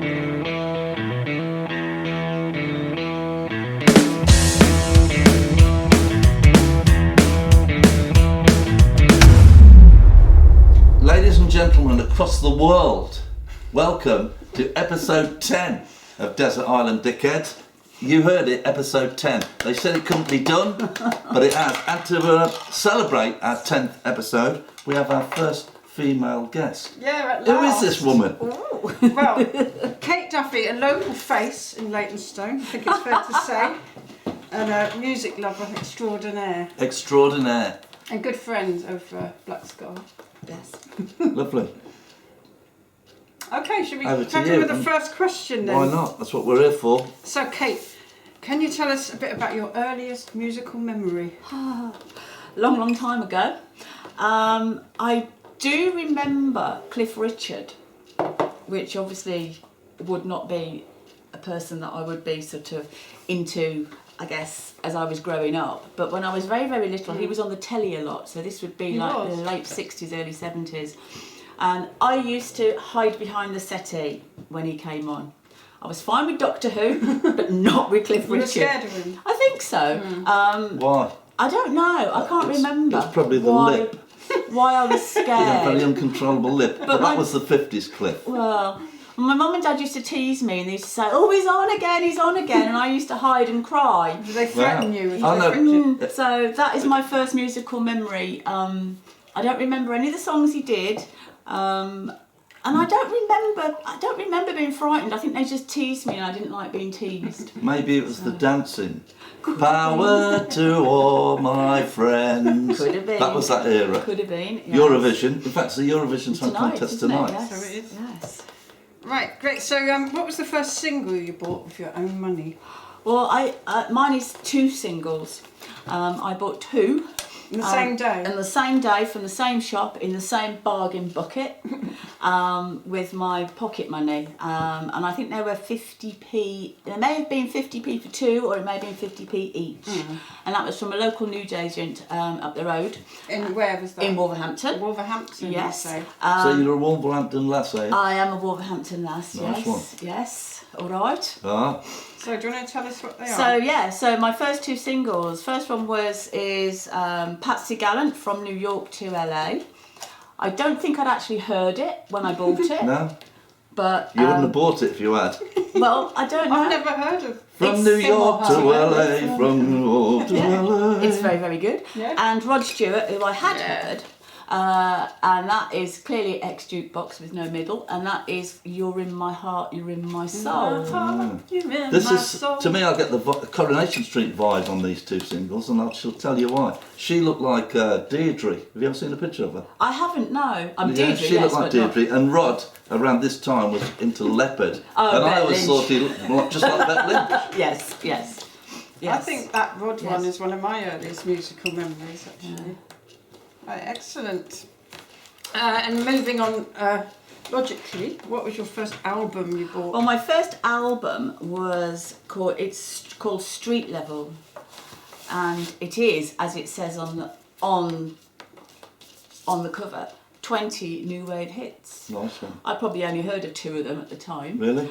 Ladies and gentlemen across the world, welcome to episode 10 of Desert Island Dickheads. You heard it, episode 10. They said it couldn't be done, but it has. And to celebrate our 10th episode, we have our first female guest. Yeah, at Who last. is this woman? Ooh. Well, Kate Duffy, a local face in Leytonstone, I think it's fair to say, and a music lover extraordinaire. Extraordinaire. And good friend of Black Scar. Yes. Lovely. Okay, should we Over to crack you. on with the first question then? Why not? That's what we're here for. So, Kate, can you tell us a bit about your earliest musical memory? Long time ago. I do remember Cliff Richard, which obviously would not be a person that I would be sort of into, I guess, as I was growing up. But when I was very, very little, he was on the telly a lot. So this would be the late 60s, early 70s. And I used to hide behind the settee when he came on. I was fine with Doctor Who, but not with Cliff Richard. You were scared of him? I think so. Why? I don't know. I can't remember. It's probably the lip. Why I was scared. Yeah, very uncontrollable lip. But that was the 50s Cliff. Well, my mum and dad used to tease me and they used to say, "Oh, he's on again," and I used to hide and cry. Did they threaten you with I know. Cliff Richard? So that is my first musical memory. I don't remember any of the songs he did. And I don't remember being frightened. I think they just teased me and I didn't like being teased. Maybe it was the dancing. Power to all my friends. Could have been. That was that era. Could have been. Yes. Eurovision. In fact, it's the Eurovision Song Contest isn't it? tonight. Yes. So it is. Yes. Right, great. So, what was the first single you bought with your own money? Well, mine is 2 singles. I bought 2. In the same day? On the same day, from the same shop, in the same bargain bucket, with my pocket money. And I think they were 50p. There may have been 50p for 2, or it may have been 50p each. And that was from a local newsagent up the road. In where was that? In Wolverhampton. Wolverhampton, Yes. you say? So you're a Wolverhampton lass, eh? I am a Wolverhampton lass, Nice yes. one. Yes, all right. Ah. So do you want to tell us what they So are? yeah, so my first 2 singles. First one is Patsy Gallant, From New York to LA. I don't think I'd actually heard it when I bought it. No? But You wouldn't have bought it if you had. well, I don't know. I've never heard of From New York to LA, from New York to LA. It's very, very good. Yeah. And Rod Stewart, who I had heard, and that is clearly ex-jukebox with no middle, and that is You're in My Heart, You're in My Soul. You're in This my is, soul. to me, I get the Coronation Street vibe on these 2 singles, and she'll tell you why. She looked like Deirdre. Have you ever seen a picture of her? I haven't, no. I'm Yeah, Deirdre, she yes, looked like but not- Deirdre. And Rod, around this time, was into Leopard. Oh, and I Bet always Lynch. thought he looked just like Bet Lynch. Yes, yes. Yes. I think that Rod Yes. one is one of my earliest musical memories, actually. Right, excellent. And moving on, logically, what was your first album you bought? Well, my first album was called Street Level, and it is, as it says on the cover, 20 new wave hits. Nice one. I probably only heard of 2 of them at the time. Really?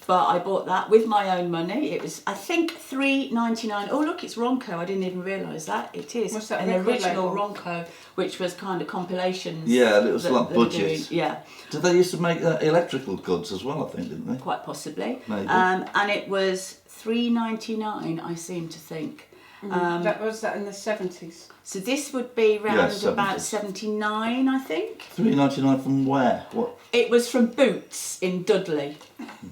But I bought that with my own money. It was, I think, $3.99. Oh, look, it's Ronco. I didn't even realise that. It is What's that an record original label? Ronco, which was kind of compilations. Yeah, it was that like they were budget. doing. Yeah. Did they used to make electrical goods as well, I think, didn't they? Quite possibly. Maybe. And it was $3.99, I seem to think. That was that in the 70s. So this would be round Yeah, about 70s. 79, I think. $3.99 from where? What? It was from Boots in Dudley.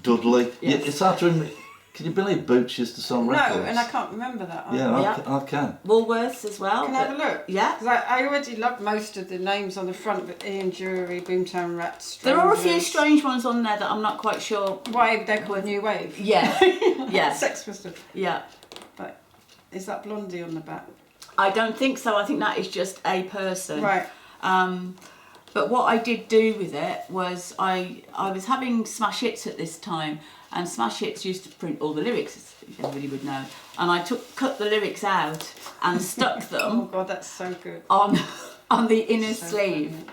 Dudley? Yes. Yeah, it's hard to remember. Can you believe Boots used to sell records? No, and I can't remember that. Yeah, Yeah. I can. Woolworths as well. Can I have a look? Yeah. Because I already love most of the names on the front, but Ian Jury, Boomtown Rats. There are a few Strangers. strange ones on there that I'm not quite sure. Why they're called New Wave. Yeah. Yeah. Sex Pistols. Yeah. But is that Blondie on the back? I don't think so. I think that is just a person. Right. But what I did do with it was I was having Smash Hits at this time, and Smash Hits used to print all the lyrics, if everybody would know. And I cut the lyrics out and stuck Oh them God, that's so good. on the inner So sleeve. funny.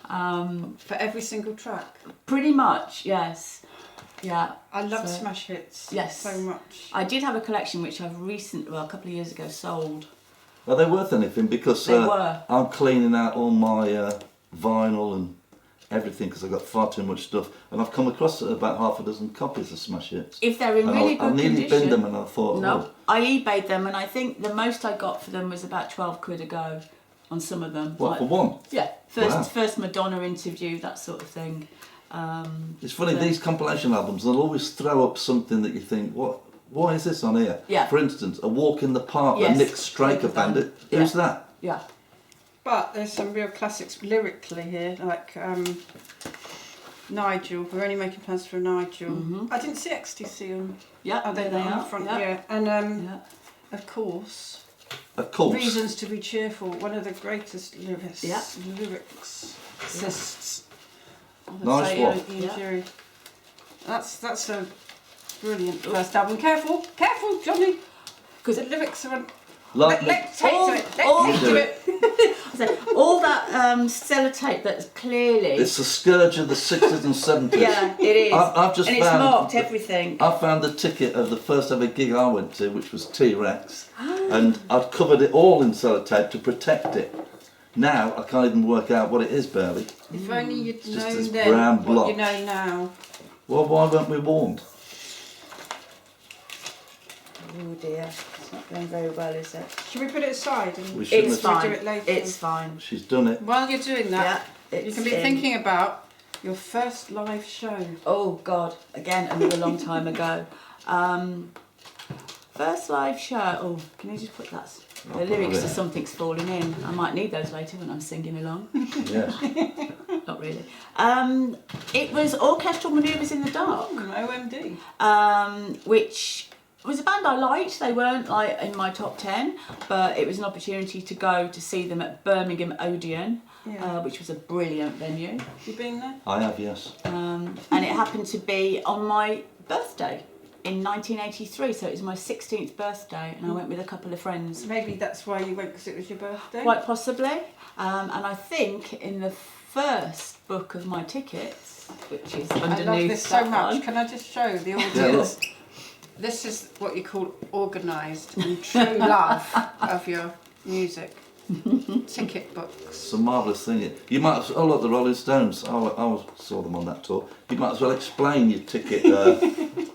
For every single track. Pretty much, yes. Yeah. I love smash hits. Yes. So much. I did have a collection which I've a couple of years ago, sold. Are they worth anything? Because They were. I'm cleaning out all my vinyl and everything because I've got far too much stuff, and I've come across about half a dozen copies of smash hits. If they're in really I good nearly condition. binned them, and I thought, No, I eBayed them, and I think the most I got for them was about 12 quid a go on some of them. what, for one? Yeah, Wow. first Madonna interview, that sort of thing. It's funny, these compilation albums, they'll always throw up something that you think, why is this on here? Yeah. For instance, A Walk in the Park, Yes, the Nick Straker Bandit. Yeah. Who's that? Yeah. But there's some real classics lyrically here, like Nigel. We're only making plans for Nigel. I didn't see XTC on. Yeah, Oh, they're there they on the are. front, Yeah. yeah. And Yeah. of course, Of course. Reasons to be Cheerful. One of the greatest lyrics. Yeah. Lyricists. Nice one. Ian Jury. That's a brilliant first album. Careful, Johnny, because the lyrics are. Let's take to it. Let's take to it. So, all that sellotape that's clearly. It's the scourge of the 60s and 70s. Yeah, it is. I've just and found, it's marked everything. I found the ticket of the first ever gig I went to, which was T-Rex, and I'd covered it all in sellotape to protect it. Now I can't even work out what it is barely. If only you'd Just known this then brown what blotch. you know now. Well, why weren't we warned? Oh dear, it's not going very well, is it? Should we put it aside and We shouldn't It's have. fine. do it later? It's fine. She's done it. While you're doing that, Yeah, you it's can be in. thinking about your first live show. Oh God, again, another long time ago. First live show. Oh, can you just put that? The lyrics to Something's Falling In. I might need those later when I'm singing along. Yes. Not really. It was Orchestral Manoeuvres in the Dark, OMD. which was a band I liked. They weren't like in my top 10, but it was an opportunity to go to see them at Birmingham Odeon, Yeah. which was a brilliant venue. You been there? I have, yes. And it happened to be on my birthday in 1983, so it was my 16th birthday, and I went with a couple of friends. Maybe that's why you went, because it was your birthday. Quite possibly. And I think in the first book of my tickets, which is underneath I love this so that much. one. Can I just show the Yeah, audience? This is what you call organised and true love of your music. Ticket books. It's a marvellous thing. You might have, oh look, the Rolling Stones. I saw them on that tour. You might as well explain your ticket.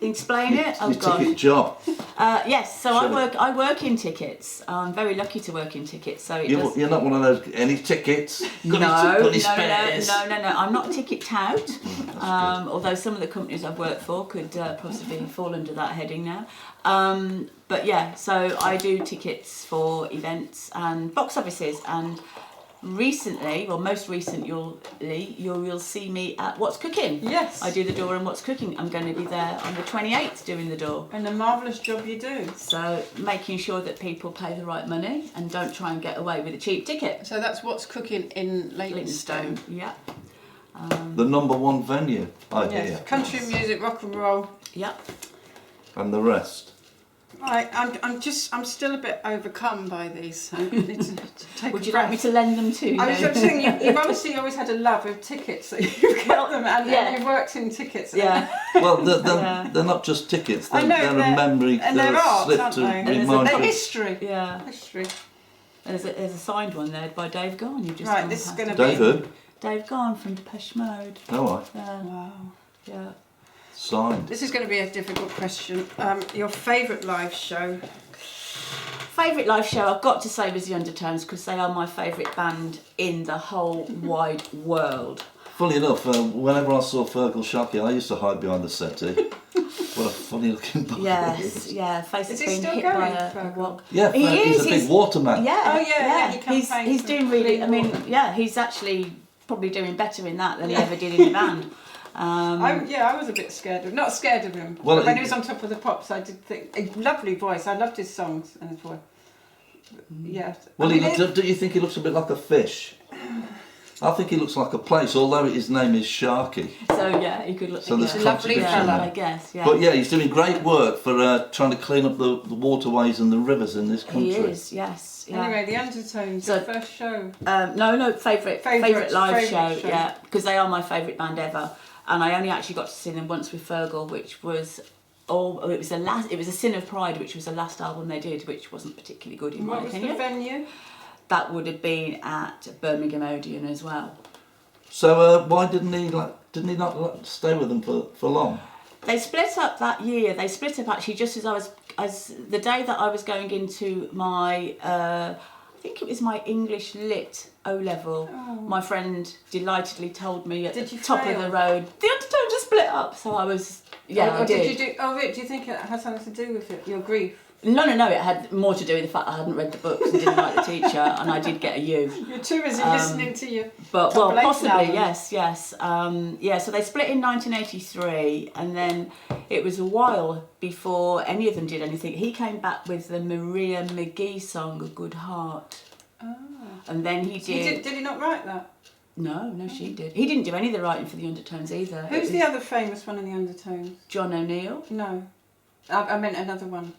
Explain it. Oh your God. ticket job. Yes. So Show it. I work in tickets. I'm very lucky to work in tickets. So it does. You're not one of those. Any tickets? No, Got any no. spares? I'm not a ticket tout. That's Although some of the companies I've worked for could possibly fall under that heading now. But yeah, so I do tickets for events and box offices, and recently, well, most recently, you'll see me at What's Cooking. Yes. I do the door and What's Cooking. I'm going to be there on the 28th doing the door. And a marvellous job you do. So making sure that people pay the right money and don't try and get away with a cheap ticket. So that's What's Cooking in Leytonstone. Yeah. The #1 venue, I Yes. hear. Country music, rock and roll. Yep. And the rest. Right, I'm still a bit overcome by these. So I need to take Would a you breath. like me to lend them to you? I was just saying, you've obviously always had a love of tickets, that you've got them, and you've worked in tickets. Yeah. Well, they're not just tickets. They're, I know, they're a memory. and they're art, slip aren't to they? remind They're you. history. Yeah. History. There's a signed one there by Dave Garn. You've just Right, gone this is past going to it. be... Dave who? Dave Garn from Depeche Mode. Oh, right. Wow. Yeah. Signed. This is going to be a difficult question. Your favourite live show? Favourite live show, I've got to say, was the Undertones, because they are my favourite band in the whole wide world. Funny enough, whenever I saw Feargal Sharkey, I used to hide behind the settee. What a funny looking boy. Yes, yeah. Face Is has he been still hit by going, a Fergal? walk. Yeah, he's a big waterman. Yeah. Oh, yeah, he campaigns He's for doing really. I clean mean, water. yeah, he's actually probably doing better in that than he ever did in the band. I was a bit scared of, not scared of him. Well, But when he was on Top of the Pops, I did think, a lovely voice. I loved his songs and his voice. Yeah. Well, I mean, do you think he looks a bit like a fish? I think he looks like a place, although his name is Sharkey. So yeah, he could look. So there's a lovely contradiction fella, there. I guess. Yeah. But yeah, he's doing great work for trying to clean up the waterways and the rivers in this country. He is. Yes. Yeah. Anyway, the Undertones, So- your first show. No, favourite Favourite live show. show. Yeah, because they are my favourite band ever, and I only actually got to see them once with Feargal, which was. It was a Sin of Pride, which was the last album they did, which wasn't particularly good in my What was opinion. the venue? That would have been at Birmingham Odeon as well. So why didn't he not stay with them for long? They split up that year. They split up actually just as the day that I was going into my I think it was my English Lit O-level. Oh. My friend delightedly told me at Did the you top fail? of the road, the Undertones just split up. So I was, yeah, Or I did. you do? Oh, do you think it has something to do with it? Your grief? No, it had more to do with the fact I hadn't read the books and didn't like the teacher, and I did get a U. You're too busy listening to you. But well, compilation possibly, albums. yes. Yeah, so they split in 1983, and then it was a while before any of them did anything. He came back with the Maria McGee song, A Good Heart. Oh. And then he did... Did he not write that? No, she did. He didn't do any of the writing for the Undertones either. Who's the other famous one in the Undertones? John O'Neill, No. I meant another one.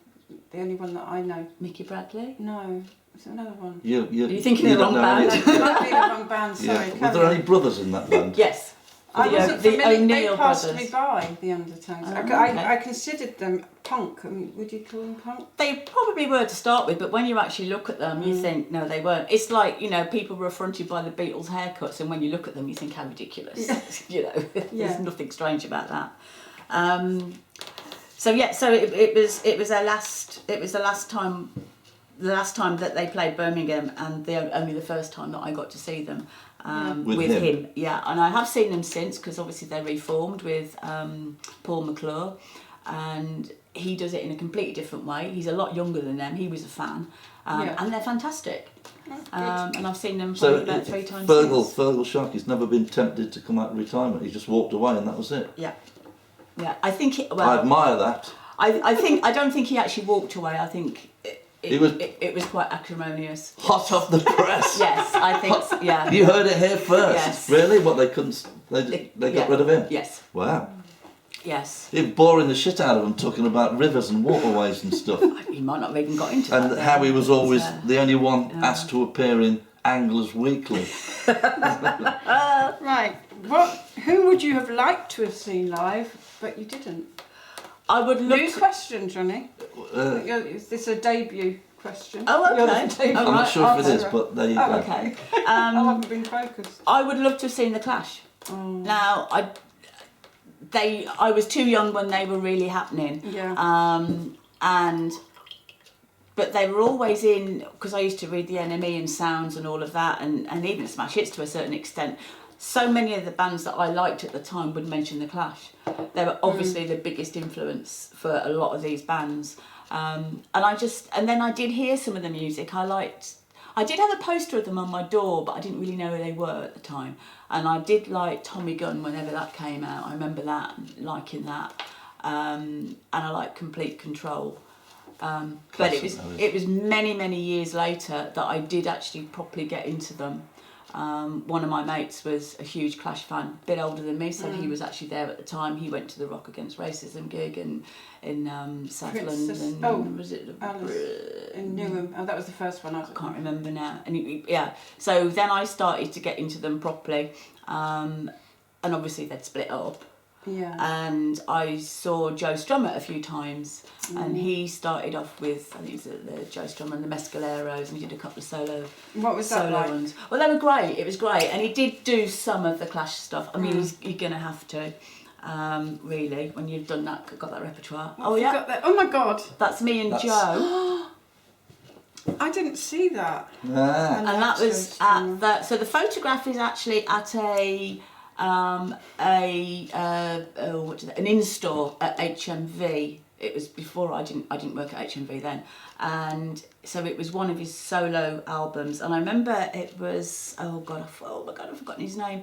The only one that I know. Mickey Bradley. No. It's another one. You Are you thinking of the don't wrong know band? any- It might be the wrong band, sorry. Yeah. carry Was there on. any brothers in that band? Yes. I The, wasn't the familiar. O'Neill They passed brothers. me by, the Undertones. Oh, okay. I considered them punk. I mean, would you call them punk? They probably were to start with, but when you actually look at them, you think, no, they weren't. It's like, people were affronted by the Beatles' haircuts, and when you look at them, you think, how ridiculous. Yeah. Yeah. There's nothing strange about that. So it was the last time that they played Birmingham, and only the first time that I got to see them With with him. him. Yeah, and I have seen them since, because obviously they reformed with Paul McClure, and he does it in a completely different way. He's a lot younger than them. He was a fan, and they're fantastic. Oh, good. And I've seen them So probably about 3 times. since. Feargal Sharkey's never been tempted to come out of retirement. He just walked away and that was it. Yeah, I think. I admire that. I don't think he actually walked away. I think it was quite acrimonious. Hot off the press. Yes, I think. So, yeah. You heard it here first. Yes. Really? What, they couldn't... They got rid of him? Yes. Wow. Yes. He was boring the shit out of them, talking about rivers and waterways and stuff. He might not have even got into that. And then. how he was always Yeah. the only one asked to appear in Anglers Weekly. Right. Who would you have liked to have seen live, but you didn't? I would look. New question, Johnny. Uh, Is this a debut question? Oh, okay. You're the debut Oh, I'm not right, sure if it is, answerer. but there you Oh, go. Okay. I haven't been focused. I would love to have seen the Clash. Oh. Now, I was too young when they were really happening. Yeah. But they were always in, because I used to read the NME and Sounds and all of that, and even Smash Hits to a certain extent. So many of the bands that I liked at the time would mention the Clash. They were obviously the biggest influence for a lot of these bands. And then I did hear some of the music. I did have a poster of them on my door, but I didn't really know who they were at the time. And I did like Tommy Gunn whenever that came out. I remember that, liking that. And I like Complete Control. But it was many years later that I did actually properly get into them. One of my mates was a huge Clash fan, a bit older than me, so he was actually there at the time. He went to the Rock Against Racism gig in South Princess- London. Was it Alice in Newham. Oh, that was the first one. I can't remember now. And so then I started to get into them properly, and obviously they'd split up. Yeah. And I saw Joe Strummer a few times, and he started off with, I think it was the Joe Strummer and the Mescaleros, and he did a couple of solo like? ones. Well, they were great. It was great, and he did do some of the Clash stuff. I mean, you're gonna have to, really, when you've done that, got that repertoire. Oh yeah. That. Oh my God. That's me and Joe. I didn't see that. Ah. And that was at that. So the photograph is actually at an in-store at HMV. It was before I didn't work at HMV then, and so it was one of his solo albums. And I remember it was, oh my god, I've forgotten his name.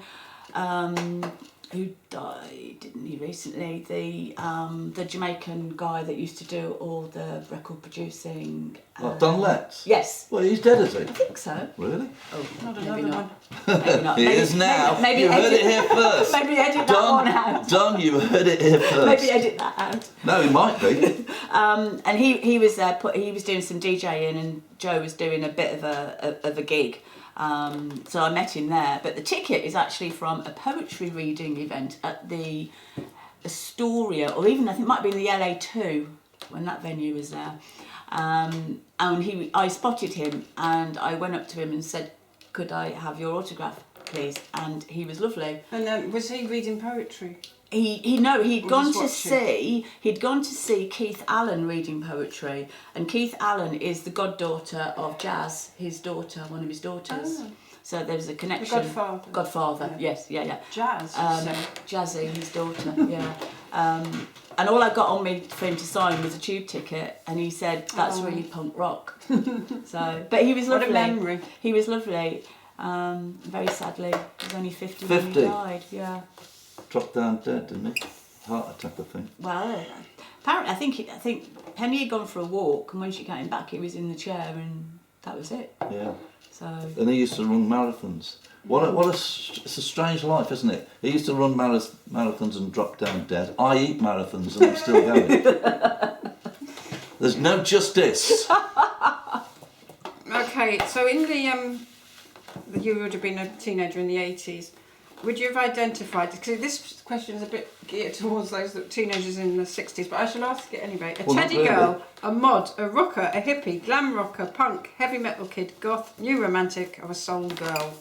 who died, didn't he, recently? The Jamaican guy that used to do all the record producing. Don Letts? Yes. Well, he's dead, is he? I think so. Really? Oh, Not maybe another not. one. Maybe not. He Maybe, is now. Maybe You heard edit, it here first. Maybe edit that one out. Don, you heard it here first. Maybe edit that out. No, he might be. And he was he was doing some DJing, and Joe was doing a bit of a gig. So I met him there. But the ticket is actually from a poetry reading event at the Astoria, or even I think it might be in the LA2 when that venue was there. And I spotted him, and I went up to him and said, "Could I have your autograph, please?" And he was lovely. And was he reading poetry? He'd gone to see Keith Allen reading poetry, and Keith Allen is the goddaughter of Jazz, his daughter, one of his daughters. Oh. So there's a connection. The Godfather, yeah. yes, yeah. Jazz. Jazzy, his daughter, yeah. And all I got on me for him to sign was a tube ticket, and he said, "That's really punk rock." So, but he was lovely. What a memory. He was lovely. Very sadly, he was only 50 when he died. Yeah. Dropped down dead, didn't he? Heart attack, I think. Well, apparently, I think Penny had gone for a walk, and when she came back, he was in the chair, and that was it. Yeah. So. And he used to run marathons. It's a strange life, isn't it? He used to run marathons and drop down dead. I eat marathons and I'm still going. There's no justice. Okay, so in the you would have been a teenager in the 80s. Would you have identified, because this question is a bit geared towards those teenagers in the 60s, but I shall ask it anyway. A teddy girl, a mod, a rocker, a hippie, glam rocker, punk, heavy metal kid, goth, new romantic, or a soul girl?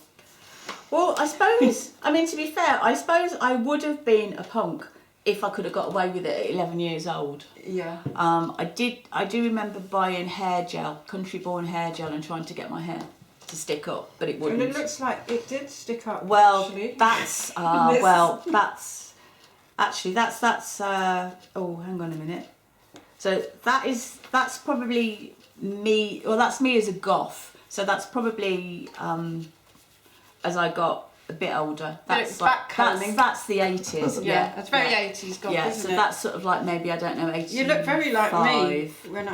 Well, I suppose, I mean, to be fair, I suppose I would have been a punk if I could have got away with it at 11 years old. Yeah. I do remember buying hair gel, country-born hair gel, and trying to get my hair to stick up, but it wouldn't. And it looks like it did stick up. Well, actually. that's oh, hang on a minute. So that's probably me. Well, that's me as a goth. So that's probably as I got a bit older. That's the 80s. Yeah, that's very 80s goth, yeah, isn't so it? that's sort of like maybe, I don't know, 85. You look very like me when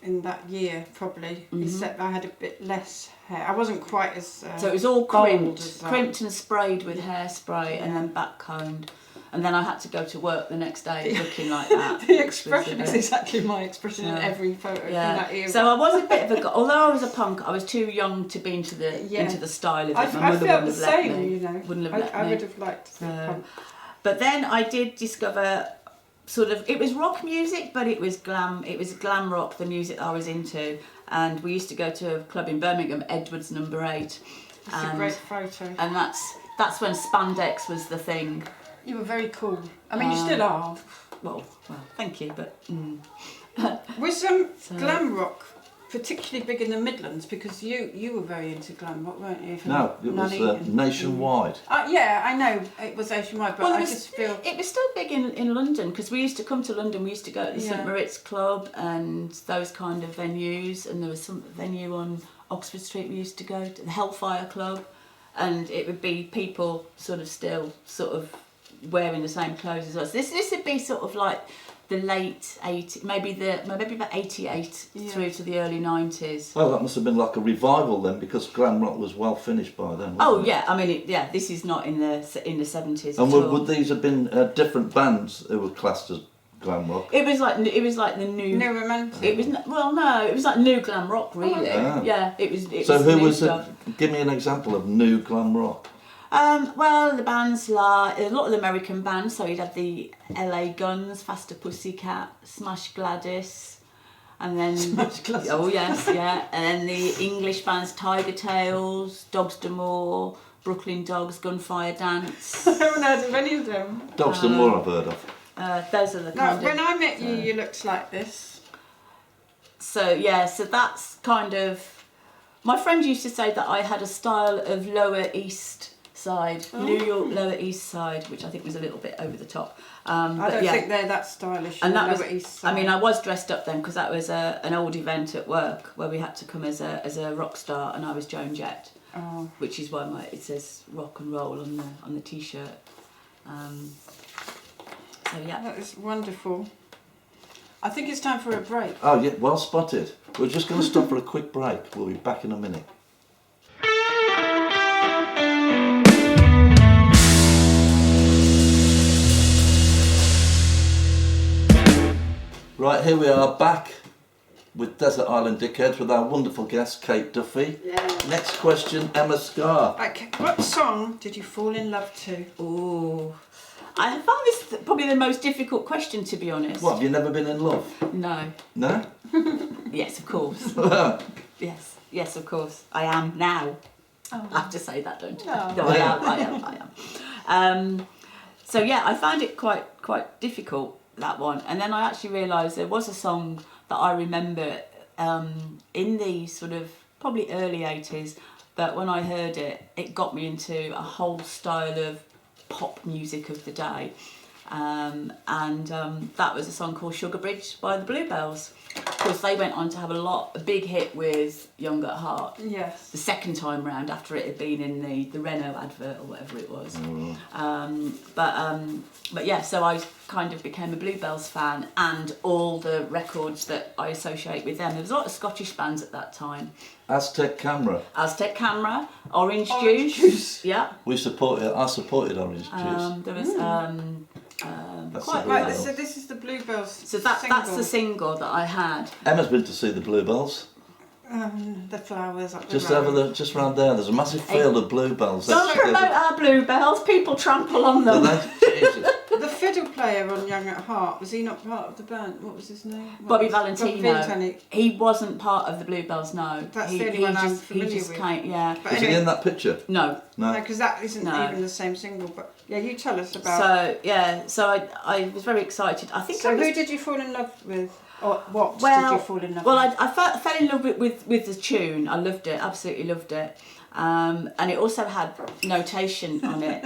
in that year, probably. Except I had a bit less hair. I wasn't quite as so it was all crimped and sprayed with hairspray, and then back combed. And then I had to go to work the next day looking like that. The expression is exactly my expression in every photo in that era. So I was a bit of a... Although I was a punk, I was too young to be into the style of it. I felt the same, you know. Wouldn't have let me. I would have liked to be punk. But then I did discover sort of... It was rock music, but it was glam. It was glam rock, the music I was into. And we used to go to a club in Birmingham, Edwards No. 8. It's a great photo. And that's when spandex was the thing. You were very cool. I mean, you still are. Well, thank you, but... Was glam rock particularly big in the Midlands? Because you were very into glam rock, weren't you? No, it was nationwide. Yeah, I know it was nationwide, but I just feel... It was still big in London, because we used to come to London, we used to go to the St Moritz Club and those kind of venues, and there was some venue on Oxford Street we used to go to, the Hellfire Club, and it would be people still wearing the same clothes as us. This would be sort of like the late 80s, maybe about 88 through to the early 90s. Well, that must have been like a revival then, because glam rock was well finished by then. Wasn't it? Yeah, I mean, this is not in the 70s. And would these have been different bands who were classed as glam rock? It was like the new romantic. It was it was like new glam rock, really. Yeah, it was. So was who new was stuff. Give me an example of new glam rock. Well, the bands like a lot of the American bands. So you'd have the LA Guns, Faster Pussycat, Smash Gladys, and then oh yes, yeah, and then the English bands Tiger Tails, Dogs D'Amour, Brooklyn Dogs, Gunfire Dance. I haven't heard of any of them. Dogs D'Amour I've heard of. Those are the kind of... When I met you, you looked like this. So that's kind of... My friend used to say that I had a style of Lower East Side, New York Lower East Side, which I think was a little bit over the top. I don't think they're that stylish. And that Lower East Side. I mean, I was dressed up then because that was an old event at work where we had to come as a rock star, and I was Joan Jett, which is why it says rock and roll on the t-shirt. So yeah. That is wonderful. I think it's time for a break. Oh yeah, well spotted. We're just going to stop for a quick break. We'll be back in a minute. Right, here we are back with Desert Island Dickheads with our wonderful guest, Kate Duffy. Yeah. Next question, Emma Scarr. Okay, what song did you fall in love to? Ooh. I found this probably the most difficult question, to be honest. What, have you never been in love? No. No? Yes, of course. Yes, of course. I am now. Oh. I have to say that, don't I? No. No, I am. So yeah, I found it quite difficult, that one. And then I actually realised there was a song that I remember in the sort of probably early 80s, but when I heard it, it got me into a whole style of pop music of the day. That was a song called Sugar Bridge by the Bluebells. Of course, they went on to have a big hit with Young at Heart. Yes. The second time round, after it had been in the Renault advert or whatever it was. But yeah, so I kind of became a Bluebells fan, and all the records that I associate with them. There was a lot of Scottish bands at that time. Aztec Camera. Aztec Camera, Orange Orange Juice. Juice. Yeah. I supported Orange Juice. There was That's quite the Right, Bluebells. so this is the Bluebells. so that's the single that I had. Emma's been to see the Bluebells. The flowers up the Just road. just round there. There's a massive field of bluebells. Don't promote our Bluebells, people trample on Do them. they? Jesus. The fiddle player on Young at Heart, was he not part of the band? What was his name? Bobby Bobby Valentino. Valentino. He wasn't part of the Bluebells, no. That's he, the only he one I'm just, familiar he just with. Came, yeah. But Was he anyway, in that picture? No. No. because that isn't No. even the same single. But yeah, you tell us about. So yeah, so I was very excited. I think I So was, who did you fall in love with, or what did well, you fall in love well, with? I fell in love with the tune. I loved it, absolutely loved it. And it also had notation on it.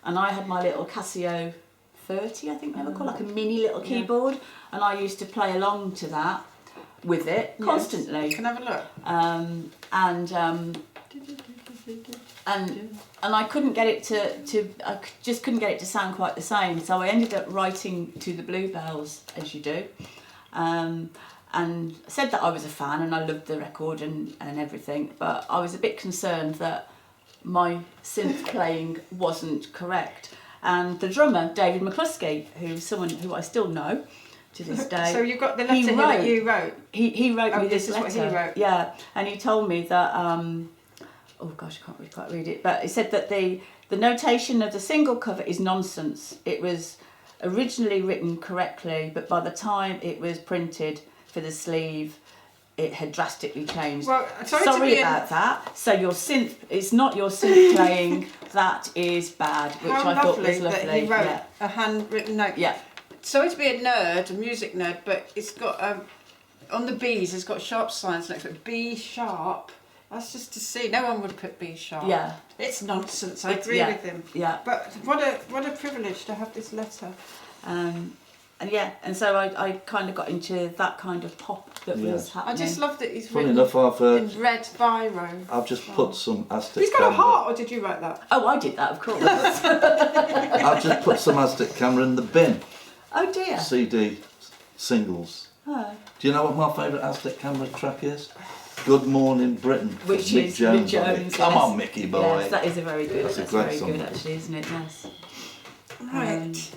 And I had my little Casio 30, I think they were called, like a mini little keyboard. And I used to play along to that with it constantly. Can I have a look? And I couldn't get it just couldn't get it to sound quite the same. So I ended up writing to the Bluebells, as you do, and said that I was a fan and I loved the record and everything. But I was a bit concerned that my synth playing wasn't correct. And the drummer, David McCluskey, who's someone who I still know to this day. So you got the letter here that you wrote. He wrote me this this is letter. what he wrote. Yeah, and he told me that. Oh gosh, I can't quite read it. But he said that the notation of the single cover is nonsense. It was originally written correctly, but by the time it was printed for the sleeve, it had drastically changed. Well, sorry to be about that. So your synth, it's not your synth playing. That is bad, which How I thought lovely was lovely. that he wrote Yeah. a handwritten note. Yeah. Sorry to be a nerd, a music nerd, but it's got on the B's. It's got sharp signs next to it. B sharp. That's just to see. No one would put B sharp. Yeah. It's nonsense. I agree yeah, with him. Yeah. But what a privilege to have this letter. And so I kind of got into that kind of pop that was I happening. just love that he's Funny written enough, in red biro. I've just put some Aztec He's got a Camera. heart, or did you write that? Oh, I did that, of course. I've just put some Aztec Camera in the bin. Oh dear. CD singles. Oh. Do you know what my favourite Aztec Camera track is? Good Morning Britain. Which Mick is Jones. Mick on it. Jones, Come yes. on, Mickey boy. Yes, that is a very good. That's a That's great very song. good, actually, isn't it? Yes. Right.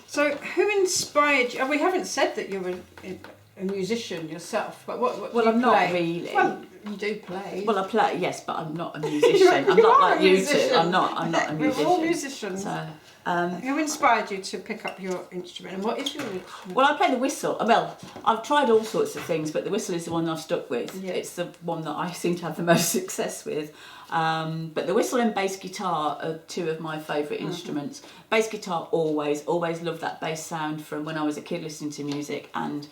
So, who inspired you? Oh, we haven't said that you're a musician yourself, but what Well, do you I'm not play? really. Well, you do play. Well, I play, yes, but I'm not a musician. I'm You not are like a you musician. two. I'm not a We're musician. all musicians. So, Who inspired you to pick up your instrument, and what is your instrument? well, I play the whistle. Well, I've tried all sorts of things, but the whistle is the one I've stuck with. Yeah. It's the one that I seem to have the most success with. But the whistle and bass guitar are two of my favourite instruments. Bass guitar, always loved that bass sound from when I was a kid listening to music, and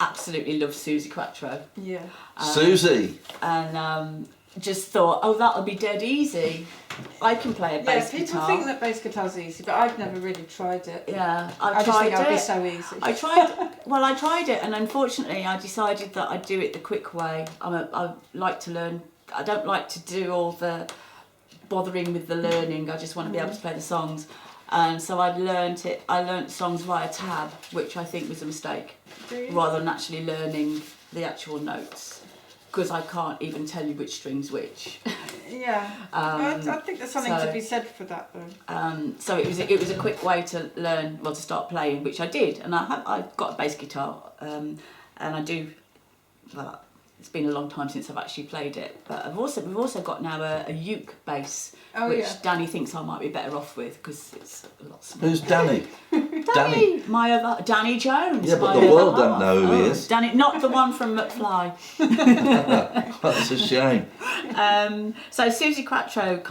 absolutely loved Susie Quattro. Yeah. Susie. And just thought, oh, that'll be dead easy. I can play a Yeah, bass people guitar. think that bass guitar's easy, but I've never really tried it. Yeah, I I've just tried think I'd be it. so easy. I tried it, and unfortunately, I decided that I'd do it the quick way. I like to learn. I don't like to do all the bothering with the learning. I just want to be able to play the songs. And so I learnt songs via tab, which I think was a mistake, Do you? rather than actually learning the actual notes, because I can't even tell you which string's which. Yeah. I think there's something to be said for that, though. So it was a quick way to learn, to start playing, which I did, and I've got a bass guitar, and I do. Well, it's been a long time since I've actually played it, but we've also got now a uke bass, which Danny thinks I might be better off with because it's a lot smaller. Who's Danny? Danny, Danny Jones. Yeah, but the world don't know who he is. Danny, not the one from McFly. That's a shame. So Susie Quattro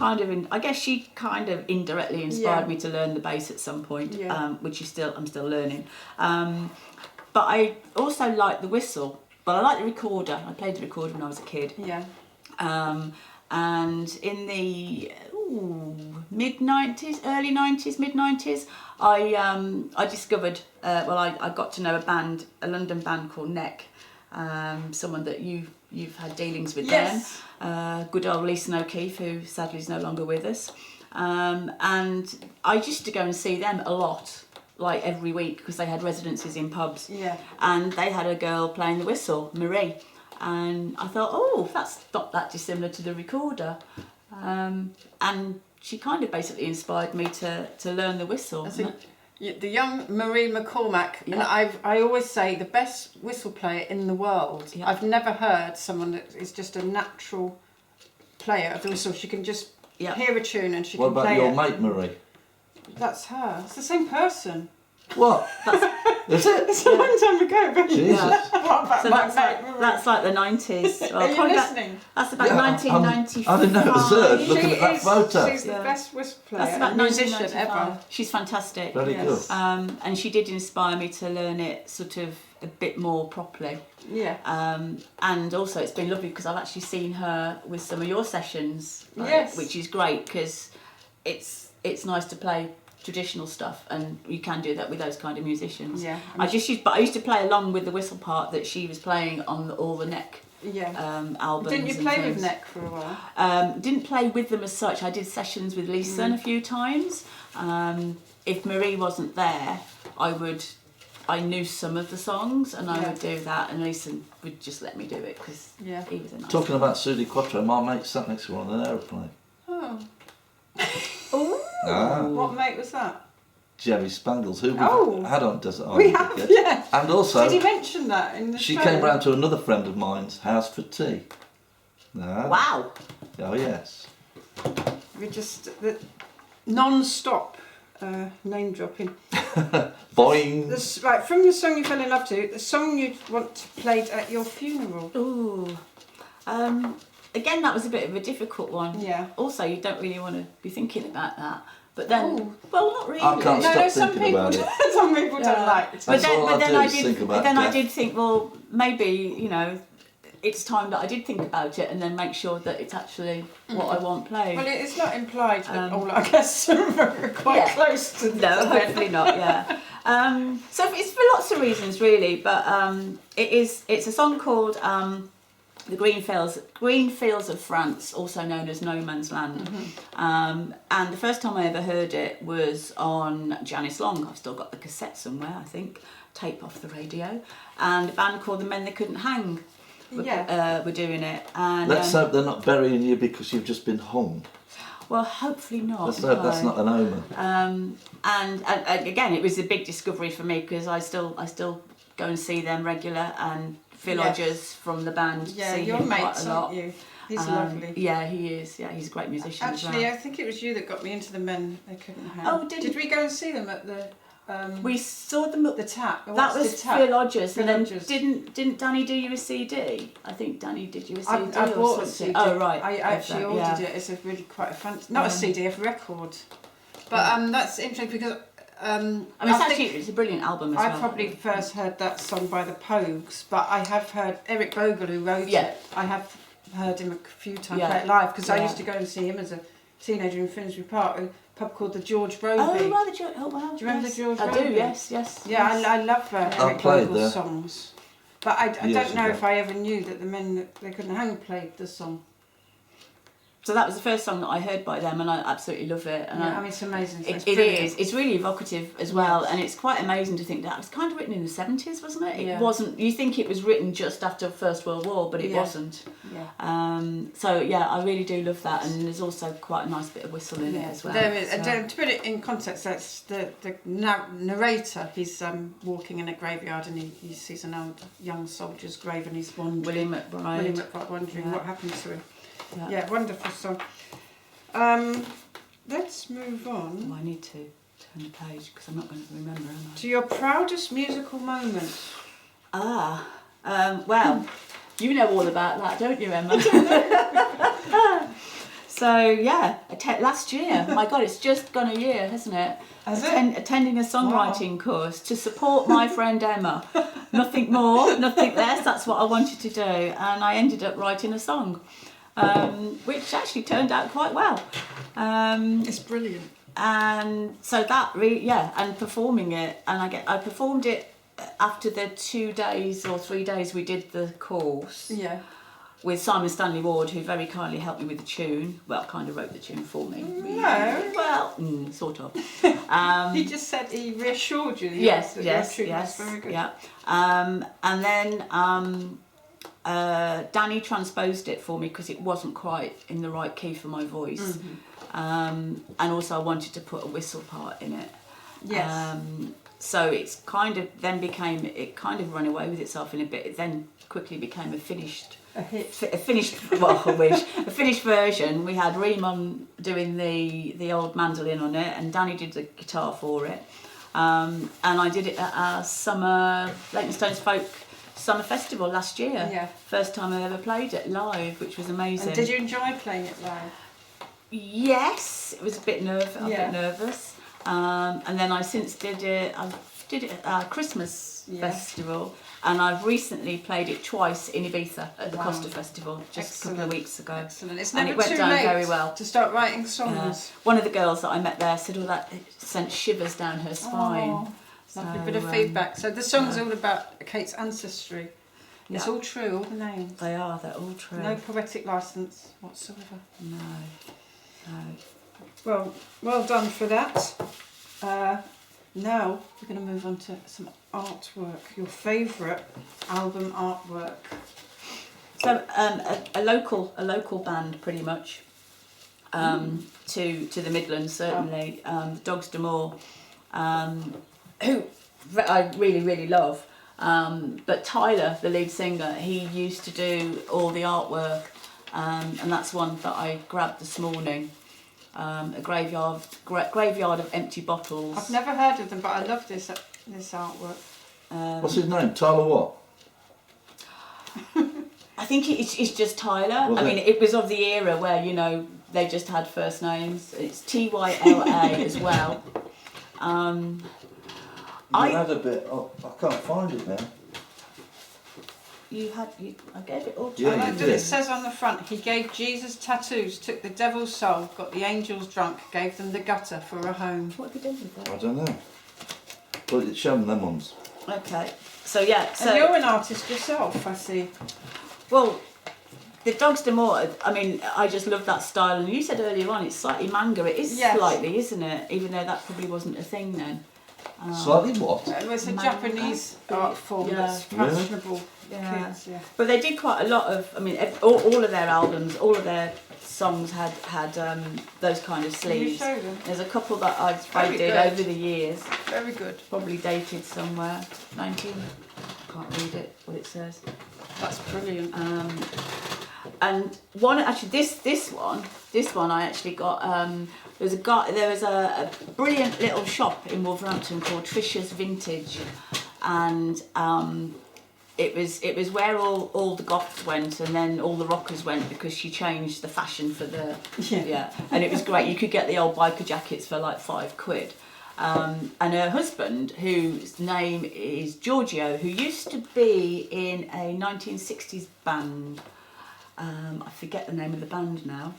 I guess she kind of indirectly inspired me to learn the bass at some point, which I'm still learning. But I also like the whistle. But I like the recorder. I played the recorder when I was a kid. Yeah. And in the mid-90s, early 90s, mid-90s, I discovered, I got to know a London band called Neck, someone that you've had dealings with them. Good old Lisa O'Keefe, who sadly is no longer with us. And I used to go and see them a lot, like every week, because they had residencies in pubs. Yeah. And they had a girl playing the whistle, Marie. And I thought, that's not that dissimilar to the recorder. And she kind of basically inspired me to learn the whistle. I think the young Marie McCormack, and I always say the best whistle player in the world. Yeah. I've never heard someone that is just a natural player of the whistle. She can just hear a tune and she can play it. What about your mate Marie? That's her. It's the same person. What? Is it? It's a long time ago, but Jesus. So that's like the 90s. Well, are you listening? That's about 1995. I didn't know it was her, looking at that photo. She's the best whistle player, that's about musician ever. She's fantastic. Very good. And she did inspire me to learn it sort of a bit more properly. Yeah. And also it's been lovely because I've actually seen her with some of your sessions, which is great because it's nice to play traditional stuff, and you can do that with those kind of musicians. Yeah. I used to play along with the whistle part that she was playing on all the Neck albums. Didn't you play with Neck for a while? Didn't play with them as such. I did sessions with Lisa a few times. If Marie wasn't there, I knew some of the songs and I would do that, and Lisa would just let me do it because he was a nice Talking about Susie Quattro, my mate sat next to her on an aeroplane. Oh. Ah. What mate was that? Jerry Spangles, who we had on Desert Island. We have, yeah. And also, did he mention that in the she show? came round to another friend of mine's house for tea. Wow. Oh yes. We just non-stop name dropping. Boing. Right, from the song you fell in love to, the song you'd want played at your funeral. Ooh. Again, that was a bit of a difficult one. Yeah. Also, you don't really want to be thinking about that. But then, well, not really. I can't stop thinking about it. Some people don't like it. But then I did think, well, maybe, it's time that I did think about it and then make sure that it's actually what I want played. Well, it's not implied that all our guests are quite close to the No, hopefully not, yeah. So it's for lots of reasons, really, but it's a song called The Green Fields of France, also known as No Man's Land. And the first time I ever heard it was on Janice Long. I've still got the cassette somewhere, I think, tape off the radio. And a band called The Men That Couldn't Hang were doing it. And let's hope they're not burying you because you've just been hung. Well, hopefully not. Let's hope that's not an omen. And again, it was a big discovery for me because I still go and see them regular, and Phil Hodges from the band. Yeah, see your him mates, quite a lot. aren't you? He's lovely. Yeah, he is. Yeah, he's a great musician as Actually, well. I think it was you that got me into the Men They Couldn't Hang. Oh, did we go and see them at the? We saw them at the Tap. That was Phil Hodges, and then Hodges. didn't Danny do you a CD? I think Danny did you a CD. I or bought a something. CD. Oh right. I actually ordered it. It's a really quite a fancy, not a CD, a record. But that's interesting because it's a brilliant album as well. I probably first heard that song by the Pogues, but I have heard Eric Bogle, who wrote it. I have heard him a few times play it live because I used to go and see him as a teenager in Finsbury Park, a pub called the George Roby. Oh, right, the George. Oh, wow. Do you remember the George Roby? I do. Yes. Yeah, I love Eric Bogle's songs, but I don't know if I ever knew that the Men They Couldn't Hang played the song. So that was the first song that I heard by them, and I absolutely love it. And I mean, it's amazing. It is. It's really evocative as well, and it's quite amazing to think that it was kind of written in the 70s, wasn't it? It wasn't. You think it was written just after First World War, but it wasn't. Yeah. So yeah, I really do love that, and there's also quite a nice bit of whistle in it as well. There is. So. And to put it in context, that's the narrator. He's walking in a graveyard, and he sees an old young soldier's grave, and he's wondering. William McBride. Wondering what happened to him. Yeah. Yeah, wonderful song. Let's move on. Oh, I need to turn the page because I'm not going to remember, am I? To your proudest musical moment. Well, you know all about that, don't you, Emma? So yeah, last year. My God, it's just gone a year, hasn't it? Attending a songwriting course to support my friend Emma. Nothing more, nothing less. That's what I wanted to do, and I ended up writing a song. Which actually turned out quite well. It's brilliant. And so that really, and performing it, and I performed it after the 2 days or 3 days we did the course. Yeah. With Simon Stanley Ward, who very kindly helped me with the tune. Well, kind of wrote the tune for me. No. Well, sort of. He just said he reassured you. Yes. Very good. Yeah. And then. Danny transposed it for me because it wasn't quite in the right key for my voice. And also I wanted to put a whistle part in it. Yes. So it's kind of ran away with itself in a bit. It then quickly became a finished version. We had Riemann doing the old mandolin on it, and Danny did the guitar for it. And I did it at our summer Leytonstone's Folk Summer Festival last year. Yeah. First time I ever played it live, which was amazing. And did you enjoy playing it live? Yes, it was a bit nervous. And then I since did it. I did it at our Christmas festival, and I've recently played it twice in Ibiza at the Costa Festival just a couple of weeks ago. Excellent. It's and never it went too down late very well. to start writing songs. One of the girls that I met there said, "Oh, that it sent shivers down her spine." Oh. Lovely bit of feedback. So the song's all about Kate's ancestry. It's all true, all the names. They're all true. No poetic licence whatsoever. No. Well done for that. Now we're going to move on to some artwork. Your favourite album artwork. So a local band, pretty much. To the Midlands, certainly. Dogs D'Amour. Who I really, really love. But Tyler, the lead singer, he used to do all the artwork, and that's one that I grabbed this morning. A graveyard of empty bottles. I've never heard of them, but I love this artwork. What's his name? Tyler what? I think it's just Tyler. It was of the era where, they just had first names. It's Tyla as well. I had a bit. Oh, I can't find it now. I gave it all to Yeah, you. I you like that did. it says on the front, he gave Jesus tattoos, took the devil's soul, got the angels drunk, gave them the gutter for a home. What have you done with that? I don't know. But it's showing them ones. Okay. So yeah. And you're an artist yourself, I see. Well, the Dogs D'Amour, I just love that style. And you said earlier on, it's slightly manga. It is slightly, isn't it? Even though that probably wasn't a thing then. Slightly what? It's a Japanese art form that's fashionable. Yeah. Kids, But they did quite a lot of. All of their albums, all of their songs had those kind of Can you sleeves. show them? There's a couple that I Very did good. over the years. Very good. Probably dated somewhere. 19. Can't read it. What it says. That's brilliant. And one actually this one I actually got. There was a brilliant little shop in Wolverhampton called Trisha's Vintage, and it was where all the goths went, and then all the rockers went because she changed the fashion for the and it was great. You could get the old biker jackets for like £5. And her husband, whose name is Giorgio, who used to be in a 1960s band. I forget the name of the band now.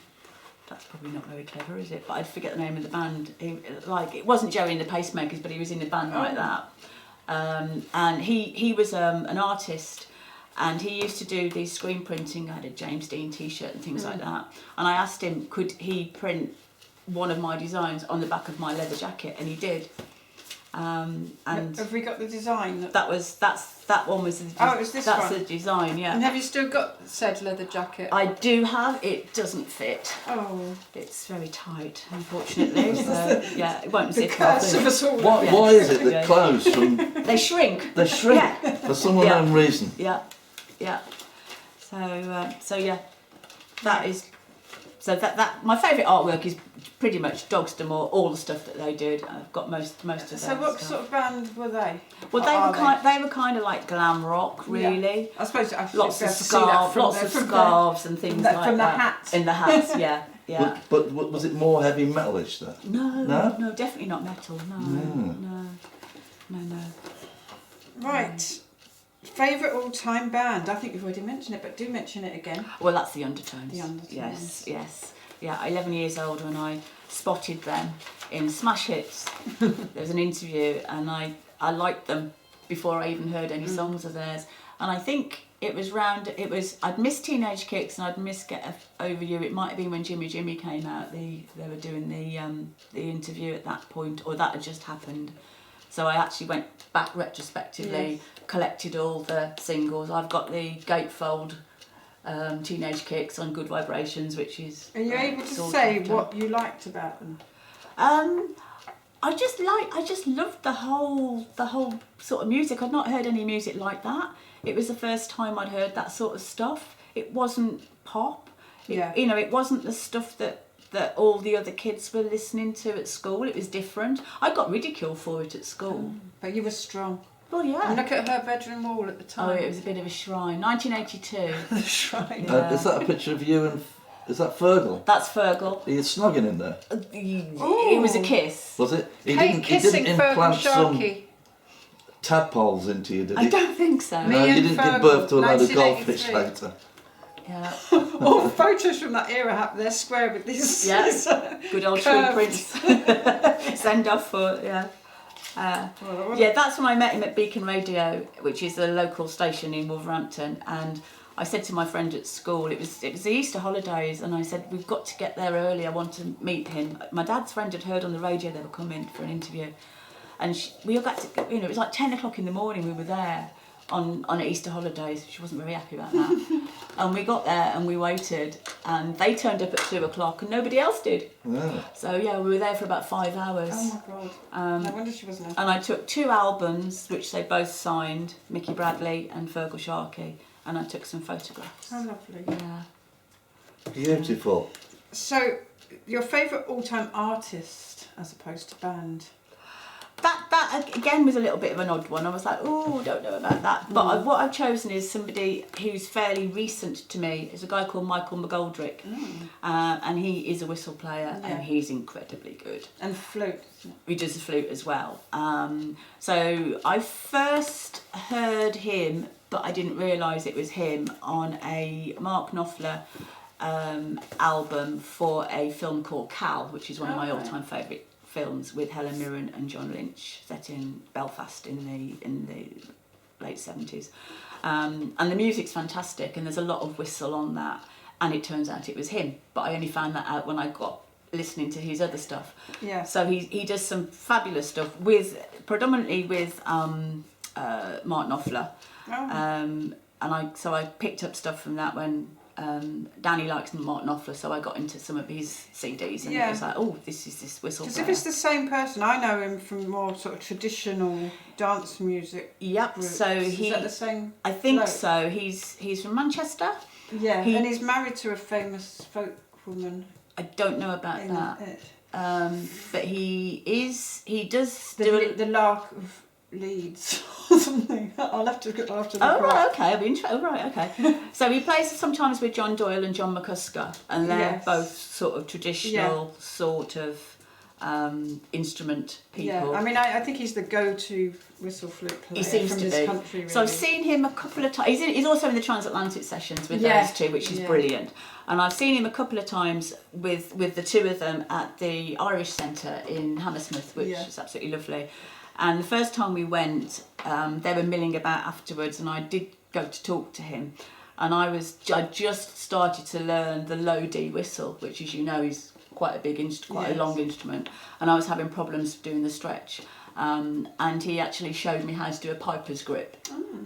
That's probably not very clever, is it? But I'd forget the name of the band. It wasn't Joey and the Pacemakers, but he was in a band like that. And he was an artist And he used to do these screen printing. I had a James Dean T-shirt and things like that. And I asked him, could he print one of my designs on the back of my leather jacket, and he did. And have we got the design? that one was the, oh, it was this that's one. the design, yeah. And have you still got said leather jacket? I do have. It doesn't fit. Oh, It's very tight, unfortunately. So yeah, it won't the zip curse of up. us all. Why is it that Yeah. clothes from They shrink. they shrink Yeah. for some unknown reason? Yeah, yeah. So yeah, that is. So that my favourite artwork is pretty much Dogston or all the stuff that they did. I've got most of that. So what sort of band were they? Well, they were kind of like glam rock, really. Yeah. I suppose I should Lots be of able to see that scarves, from lots there, of from scarves and things like from the that. hats. In the hats, yeah, yeah. But was it more heavy metalish then? No, definitely not metal. No. Right. Favourite all-time band? I think you've already mentioned it, but do mention it again. Well, that's the Undertones. The Undertones. Yes. Yeah, 11 years old when I spotted them in Smash Hits. There was an interview and I liked them before I even heard any songs of theirs. And I think I'd missed Teenage Kicks and I'd missed Get Over You. It might have been when Jimmy came out. They were doing the interview at that point, or that had just happened. So I actually went back retrospectively, collected all the singles. I've got the gatefold Teenage Kicks on Good Vibrations, which is. Are you able to say what you liked about them? I just loved the whole sort of music. I'd not heard any music like that. It was the first time I'd heard that sort of stuff. It wasn't pop. It wasn't the stuff that all the other kids were listening to at school. It was different. I got ridiculed for it at school. But you were strong. Well, yeah. And look at her bedroom wall at the time. Oh, it was a bit of a shrine. 1982. The shrine. Yeah. Is that a picture of you and is that Feargal? That's Feargal. Are you snogging in there? It was a kiss. Was it? He Kissing didn't Feargal implant some Sharkey. tadpoles into you, did he? I don't think so. Me No, you and didn't give Feargal, birth to a load of 1983. goldfish later. Yeah. All photos from that era have they're square with these. Yeah. these, Good old curved. tree prints. Send off for, yeah. Yeah, that's when I met him at Beacon Radio, which is a local station in Wolverhampton, and I said to my friend at school, it was the Easter holidays, and I said, we've got to get there early, I want to meet him. My dad's friend had heard on the radio they were coming for an interview, and we all got to, it was like 10 o'clock in the morning we were there on Easter holidays. She wasn't very happy about that. And we got there and we waited, and they turned up at 2 o'clock and nobody else did. Yeah. So yeah, we were there for about 5 hours. Oh my god. No wonder she wasn't. And I took 2 albums, which they both signed, Mickey Bradley and Feargal Sharkey, and I took some photographs. How lovely. Yeah. Beautiful. So, your favourite all-time artist as opposed to band? That again was a little bit of an odd one. I was like, oh, don't know about that. But what I've chosen is somebody who's fairly recent to me. It's a guy called Michael McGoldrick, and he is a whistle player, and he's incredibly good. And flute. He does the flute as well. So I first heard him, but I didn't realise it was him, on a Mark Knopfler album for a film called Cal, which is one of my all-time favourite films, with Helen Mirren and John Lynch, set in Belfast in the late 70s. And the music's fantastic, and there's a lot of whistle on that, and it turns out it was him, but I only found that out when I got listening to his other stuff. Yeah. So he does some fabulous stuff predominantly with Mark Knopfler. And I picked up stuff from that when Danny likes Mark Knopfler, so I got into some of his CDs, and it was like, oh, this is this whistle Because player. if it's the same person, I know him from more sort of traditional dance music. Yep. groups. So Is that the same? I think bloke? so. He's from Manchester. Yeah, and he's married to a famous folk woman. I don't know about in that. it. But he does do The Lark of Leeds or something. I'll have to look after the right, okay. I'll be interested. Oh, right, okay. So he plays sometimes with John Doyle and John McCusker, and they're both sort of traditional sort of instrument people. Yeah, I mean, I think he's the go-to whistle flute player He seems from to this be. country, really. So I've seen him a couple of times. He's also in the transatlantic sessions with Yeah. those two, which is Yeah. brilliant. And I've seen him a couple of times with the two of them at the Irish Centre in Hammersmith, which is absolutely lovely. And the first time we went, they were milling about afterwards, and I did go to talk to him, and I just started to learn the low D whistle, which, as you know, is quite a big, quite a long instrument, and I was having problems doing the stretch. And he actually showed me how to do a piper's grip.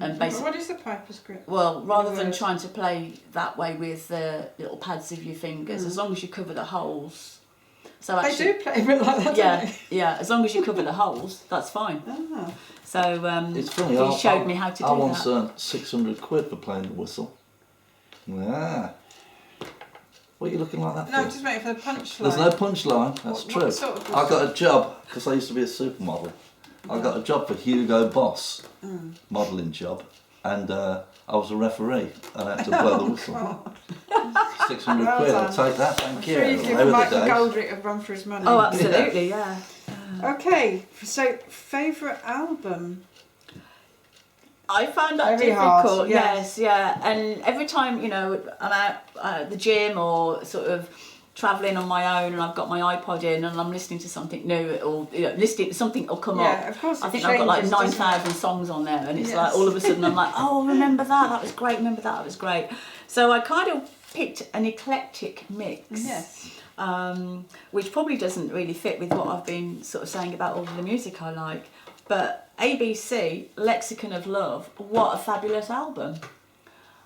And basically, what is the piper's grip? well, rather than trying to play that way with the little pads of your fingers, as long as you cover the holes. So actually, they do play a bit like that, don't they? Yeah, as long as you cover the holes, that's fine. Ah. So It's funny. he showed me how to do I once that. earned £600 for playing the whistle. Yeah. What are you looking like that for? No, I'm just waiting for the punchline. There's no punchline, that's true. What sort of I got a job, because I used to be a supermodel. I got a job for Hugo Boss, modelling job, and I was a referee, and I had to blow the whistle. £600, I'll take that, thank you. Sure, you give Michael Goldrick a run for his money. Oh, absolutely, yeah. Okay, so favourite album? I found that Very hard, difficult, yeah. yes, yeah. And every time, I'm out at the gym or sort of travelling on my own and I've got my iPod in and I'm listening to something new, or listening to something will come up. Yeah, of course. I think I've got like 9,000 songs on there, and it's like all of a sudden I'm like, oh, remember that was great, that was great. So I kind of picked an eclectic mix. Yes. Which probably doesn't really fit with what I've been sort of saying about all of the music I like. But ABC, Lexicon of Love, what a fabulous album.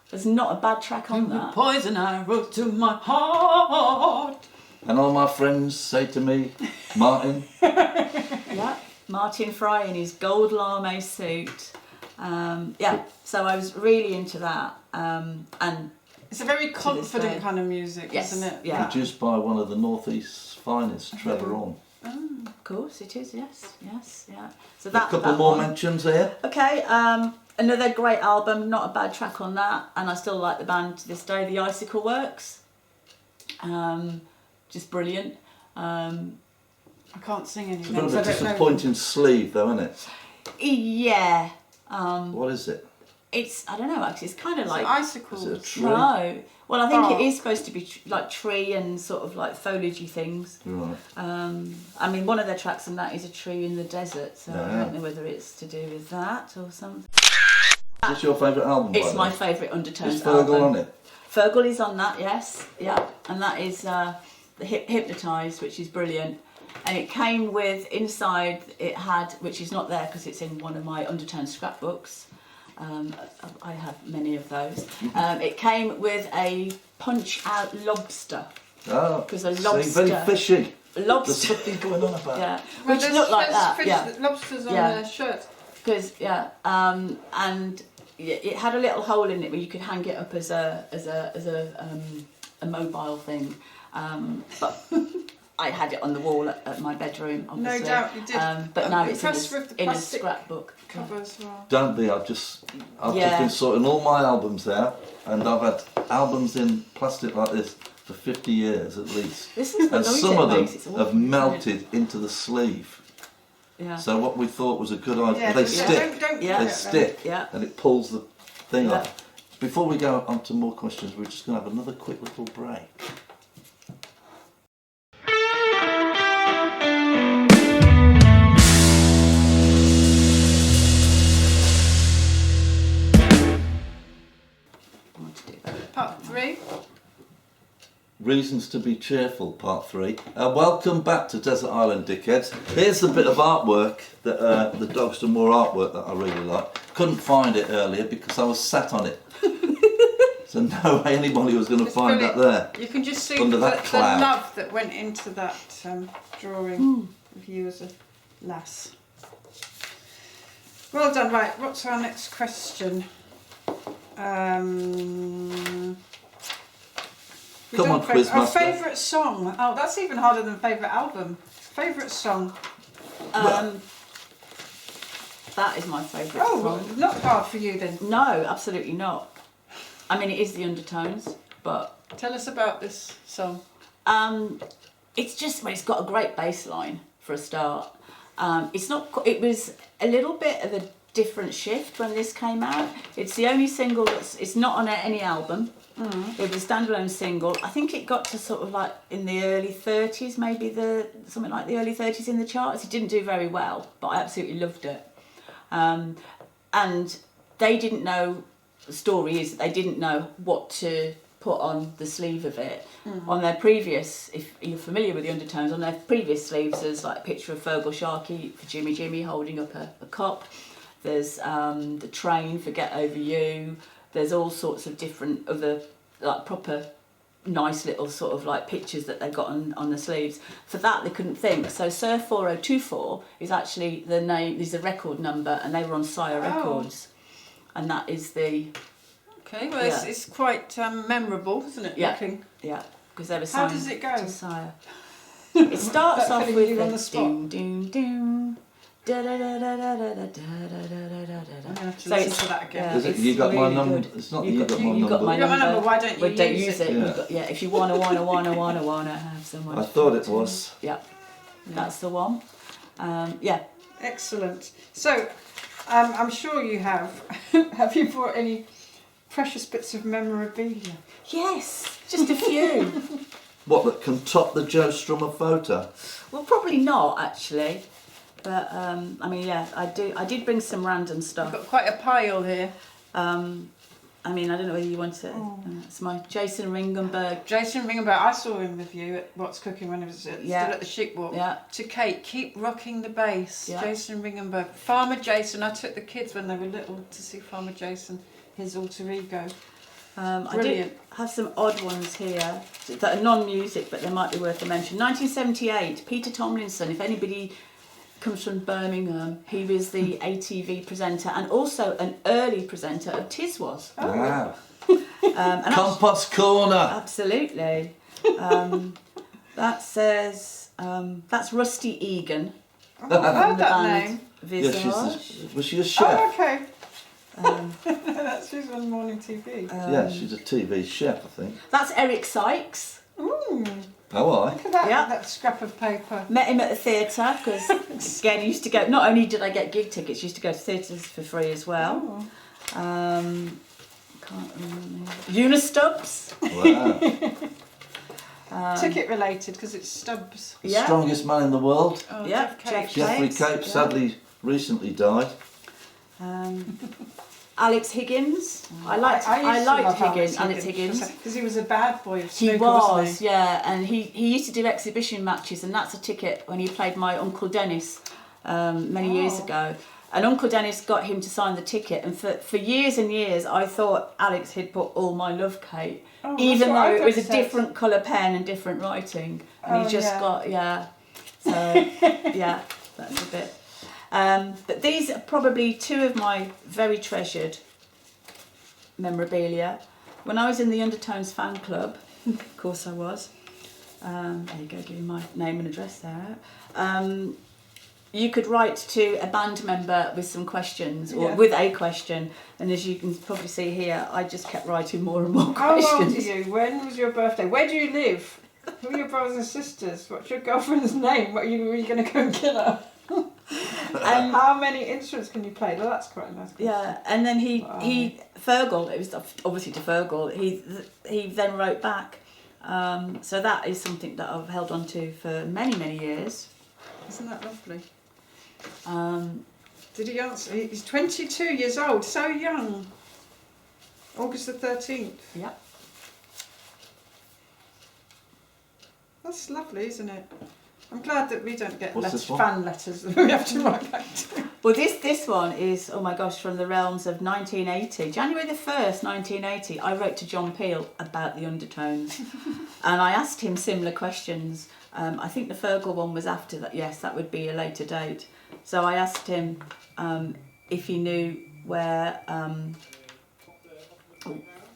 There's not a bad track on that. Poison arrow to my heart. And all my friends say to me, Martin. Yeah, Martin Fry in his gold lame suit. So I was really into that. And it's a very confident kind of music, yes, isn't it? Yeah. Produced by one of the Northeast's finest, Trevor On. Of course it is, yes, yeah. So A couple more mentions here. Okay, another great album, not a bad track on that, and I still like the band to this day, the Icicle Works. Just brilliant. I can't sing any It's a bit of a disappointing sleeve though, isn't it? Yeah. What is it? It's, I don't know actually, it's kind of like... icicles. Is it a tree? No. Well, I think it is supposed to be like tree and sort of like foliagey things. Right. I mean, one of their tracks on that is a tree in the desert, so I don't know whether it's to do with that or something. Is this your favourite album? It's my favourite Undertones Is Feargal album. on it? Feargal is on that, yes, yeah, and that is the Hypnotised, which is brilliant. And it came with, inside it had, which is not there because it's in one of my Undertones scrapbooks. I have many of those. It came with a punch-out lobster. Oh, because a lobster. Very fishy. Lobster. There's something going on about. Yeah, Well, which looked like that. fish, Yeah, lobsters on their shirt. because and it had a little hole in it where you could hang it up as a mobile thing, but. I had it on the wall at my bedroom, obviously. No doubt you did. But now it's with the in a plastic scrapbook. cover as well. Don't be. I've just been sorting all my albums out, and I've had albums in plastic like this for 50 years at least. This is the and noise some it of them makes. It's awful, have isn't it? melted into the sleeve. Yeah. So what we thought was a good idea, Yeah, they yeah, stick. don't Yeah. They do it, stick, Yeah. and it pulls the thing Yeah. off. Before we go on to more questions, we're just going to have another quick little break. Part 3. Reasons to be cheerful, part 3. Welcome back to Desert Island Dickheads. Here's the bit of artwork that the Dogston Moor artwork that I really like. Couldn't find it earlier because I was sat on it. So no way anybody was going to find that there. You can just see Under the that cloud. love that went into that drawing of you as a lass. Well done. Right, what's our next question? Come on, Quizmaster. Our favourite song. Oh, that's even harder than favourite album. Favourite song. That is my favourite Oh, song. not hard for you then. No, absolutely not. I mean, it is the Undertones, but Tell us about this song. it's just, well, it's got a great bass line for a start. It's not. It was a little bit of a different shift when this came out. It's the only single that's. It's not on any album. It was a standalone single. I think it got to sort of like in the early 30s, maybe something like the early 30s in the charts. It didn't do very well, but I absolutely loved it. And they didn't know story is that they didn't know what to put on the sleeve of it. On their previous, if you're familiar with the Undertones, on their previous sleeves there's like a picture of Feargal Sharkey for Jimmy holding up a cup. There's the train for Get Over You. There's all sorts of different other like proper nice little sort of like pictures that they've got on the sleeves. For that they couldn't think. So Surf 4024 is actually the name, is the record number, and they were on Sire Records. And that is the... Okay, well it's quite memorable, isn't it? Yeah, Looking. yeah, because they were How signed does it go? to Sire. It starts off putting with you on the the spot. doom doom doom. Da da da da da da da da da da. I'm gonna have to So listen it's to that again. yeah, Is it, it's you got my really number? good. It's not You you got my you number. got my You got my number, why don't you Don't use use it? it. Yeah. You've got, if you wanna have someone. I thought it was. Yeah, that's the one. Yeah. Excellent. So, I'm sure you have. Have you brought any precious bits of memorabilia? Yes, just a few. What, that can top the Joe Strummer photo? Well, probably not actually, but I mean, yeah, I did bring some random I've stuff. got quite a pile here. I mean, I don't know whether you want to. It's my Jason Ringenberg. Jason Ringenberg, I saw him with you at What's Cooking when he was still Yeah. at the Chic Walk. Yeah. To Kate, keep rocking the bass. Yeah. Jason Ringenberg. Farmer Jason, I took the kids when they were little to see Farmer Jason, his alter ego. I did Brilliant. have some odd ones here that are non-music, but they might be worth a mention. 1978, Peter Tomlinson. If anybody comes from Birmingham, he was the ATV presenter and also an early presenter of Tiswas. Wow. And Compost Corner. absolutely. That says that's Rusty Egan. I've heard from the that band name. Yeah, Visage. was she a chef? Oh, okay. That's she's on morning TV. Yeah, she's a TV chef, I think. That's Eric Sykes. Ooh, Oh, I. look at that, Yeah. that scrap of paper. Met him at the theatre because again, I used to go. Not only did I get gig tickets, I used to go to theatres for free as well. Oh. Can't remember. Unistubs. Wow. Ticket related because it's Stubbs. The Yeah. strongest man in the world. Oh, Yeah, Jeff Jeff Cage. Jeffrey Capes, Cape yeah. sadly recently died. Alex Higgins. I liked Alex Higgins. Because he was a bad boy of He snooker, was, wasn't he? yeah, and he used to do exhibition matches, and that's a ticket when he played my Uncle Dennis many years ago. And Uncle Dennis got him to sign the ticket, and for years and years I thought Alex had put All My Love, Kate, Oh, even that's what though I it was a thought it said. different colour pen and different writing. And Oh, he just yeah. got, yeah. So, yeah, that's a bit. But these are probably two of my very treasured memorabilia. When I was in the Undertones fan club, of course I was. There you go, giving my name and address there. You could write to a band member with some questions, or Yeah. with a question, and as you can probably see here, I just kept writing more and more How old are questions. you? When was your birthday? Where do you live? Who are your brothers and sisters? What's your girlfriend's name? What are you going to go and kill her? How many instruments can you play? Well, that's quite a nice question. Yeah, and then he Feargal, it was obviously to Feargal, he then wrote back. So that is something that I've held on to for many, many years. Isn't that lovely? Um, Did he answer? He's 22 years old, so young. August the 13th. yeah. That's lovely, isn't it? I'm glad that we don't get What's this one? fan letters that we have to write back to. Well, this one is, oh my gosh, from the realms of 1980. January the 1st, 1980, I wrote to John Peel about the Undertones. And I asked him similar questions. I think the Feargal one was after that. Yes, that would be a later date. So I asked him if he knew where...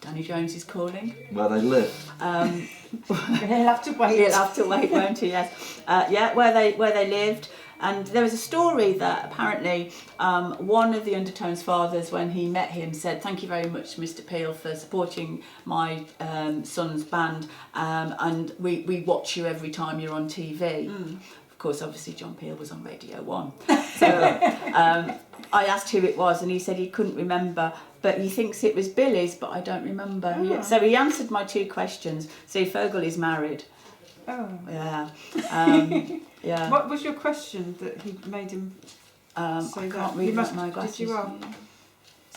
Danny Jones is calling. Where they live. He'll have to wait. He'll have to wait, won't he? Yes. Yeah, where they lived. And there was a story that apparently one of the Undertones' fathers, when he met him, said, "Thank you very much, Mr. Peel, for supporting my son's band, and we watch you every time you're on TV." Of course, obviously John Peel was on Radio 1. So I asked who it was, and he said he couldn't remember, but he thinks it was Billy's, but I don't remember. So he answered my two questions. See, Feargal is married. Oh. Yeah. Yeah. What was your question that he made him I say can't that? read You must, my glasses. Did you ask?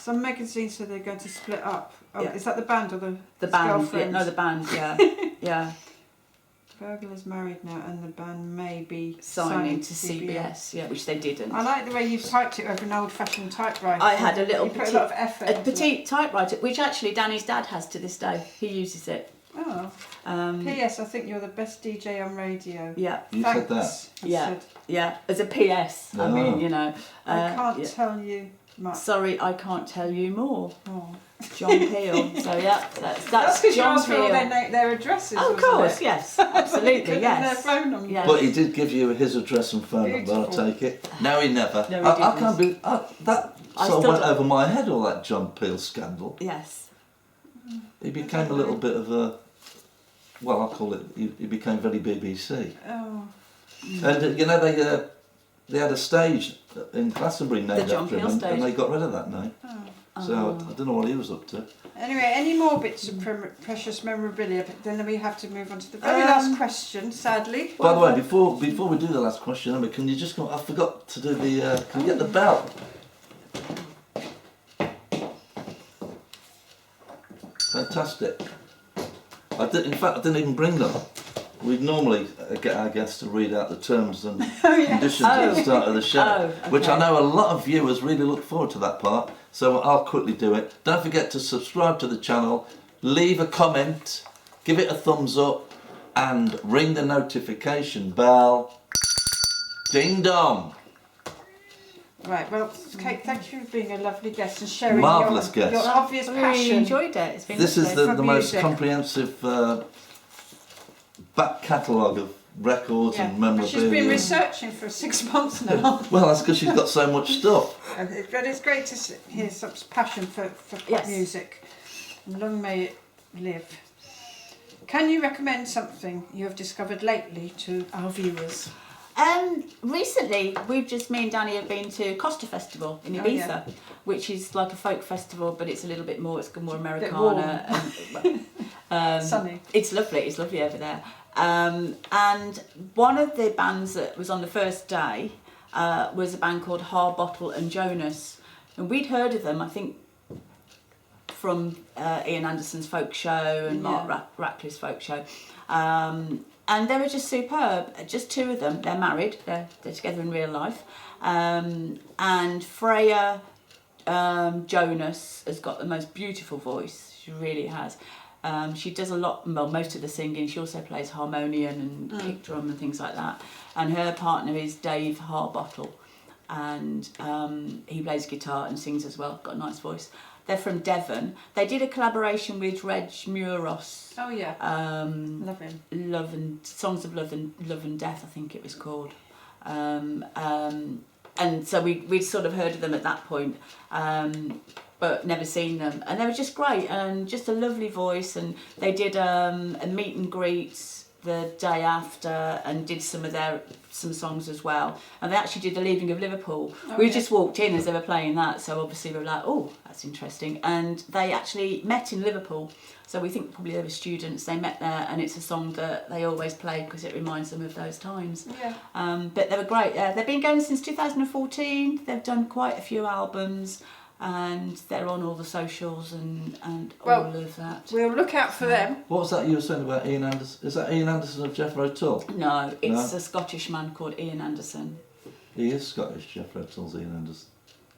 Some magazines said they're going to split up. Oh, Yeah. Is that the band or The band, yeah, girlfriend? no, the band, yeah, yeah. Feargal is married now, and the band may be Signing to CBS, yeah, which they didn't. I like the way you've typed it over an old-fashioned typewriter. I had a little you put a lot of effort. a into it. petite typewriter, which actually Danny's dad has to this day. He uses it. Oh. Um, P.S. I think you're the best DJ on radio. yeah, You Thanks. said that. I Yeah. said, yeah. As a PS, I mean, you know. I can't yeah. tell you much. Sorry, I can't tell you more. Oh. John Peel. So yeah, that's That's because you John asked for all Peel. their addresses. Oh, of wasn't course, it? yes, Put absolutely, in yes. their phone number. Yeah. But he did give you his address and phone number, I'll Beautiful. take it. No, he never. No, he I didn't. can't believe that I sort of still went don't- over my head, all that John Peel scandal. Yes. He became a little bit of a, well, I'll call it, he became very BBC. Oh. And you know, they had a stage in Glastonbury named John after him, Peel and stage. they got rid of that name. So I don't know what he was up to. Anyway, any more bits of precious memorabilia? But then we have to move on to the very last question, sadly. By the way, before we do the last question, Emma, can you just go? I forgot to do the. Can you get the bell? Fantastic. In fact, I didn't even bring them. We'd normally get our guests to read out the terms and conditions at the start of the show, which I know a lot of viewers really look forward to that part. So I'll quickly do it. Don't forget to subscribe to the channel, leave a comment, give it a thumbs up, and ring the notification bell. Ding dong. Right, well, Kate, thank you for being a lovely guest and sharing Marvellous your guest. obvious I really passion. enjoyed it. It's been This is lovely. the most music. comprehensive back catalogue of records and But memorabilia. she's been researching for 6 months now. Well, that's because she's got so much stuff. But it's great to hear such passion for pop Yes. music. And long may it live. Can you recommend something you have discovered lately to our viewers? Recently, me and Danny have been to Costa Festival in Oh, Ibiza, yeah. which is like a folk festival, but it's a little bit more, it's more warm. Americana. Sunny. It's lovely over there. And one of the bands that was on the first day was a band called Harbottle and Jonas. And we'd heard of them, I think, from Ian Anderson's folk show and Mark Ratcliffe's folk show. And they were just superb. Just two of them. They're married. They're together in real life. And Freya Jonas has got the most beautiful voice. She really has. She does a lot, well, most of the singing. She also plays harmonium and kick drum and things like that. And her partner is Dave Harbottle. And he plays guitar and sings as well. Got a nice voice. They're from Devon. They did a collaboration with Reg Muros. Oh yeah, love him. Songs of Love and Death, I think it was called. And so we'd sort of heard of them at that point, but never seen them. And they were just great and just a lovely voice. And they did a meet and greet the day after and did some songs as well. And they actually did the Leaving of Liverpool. We just walked in as they were playing that, so obviously we were like, oh, that's interesting. And they actually met in Liverpool, so we think probably they were students. They met there, and it's a song that they always play because it reminds them of those times. Yeah. But they were great. They've been going since 2014. They've done quite a few albums, and they're on all the socials and all of that. We'll look out for them. What was that you were saying about Ian Anderson? Is that Ian Anderson of Jethro Tull? No, it's a Scottish man called Ian Anderson. He is Scottish, Jethro Tull's Ian Anderson.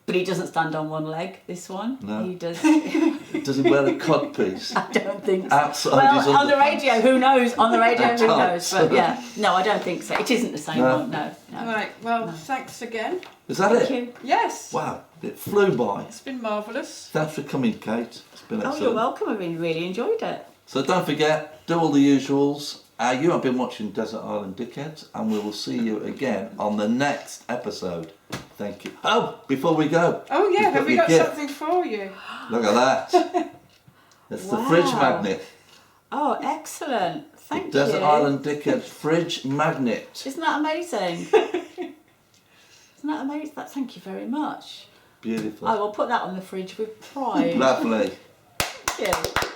But he doesn't stand on one leg, this one. No. He does. Does he wear a codpiece? I don't think so. Outside his Well, on the underpants? radio, who knows? On the radio, who Tights. knows? But yeah, no, I don't think so. It isn't the same No. one, no. Right, well, thanks again. Is that Thank it? you. Yes, Wow, it flew by. it's been marvellous. Thanks for coming, Kate. It's been Oh, excellent. you're welcome. I really enjoyed it. So don't forget, do all the usuals. You have been watching Desert Island Dickheads, and we will see you again on the next episode. Thank you. Oh, before we go. Oh yeah, you've have we your got gift. something for you? Look at that. It's the fridge Wow. magnet. Oh, excellent. Thank you. Desert Island Dickheads fridge magnet. Isn't that amazing? Isn't that amazing? Thank you very much. Beautiful. I will put that on the fridge with pride. Lovely. Thank you.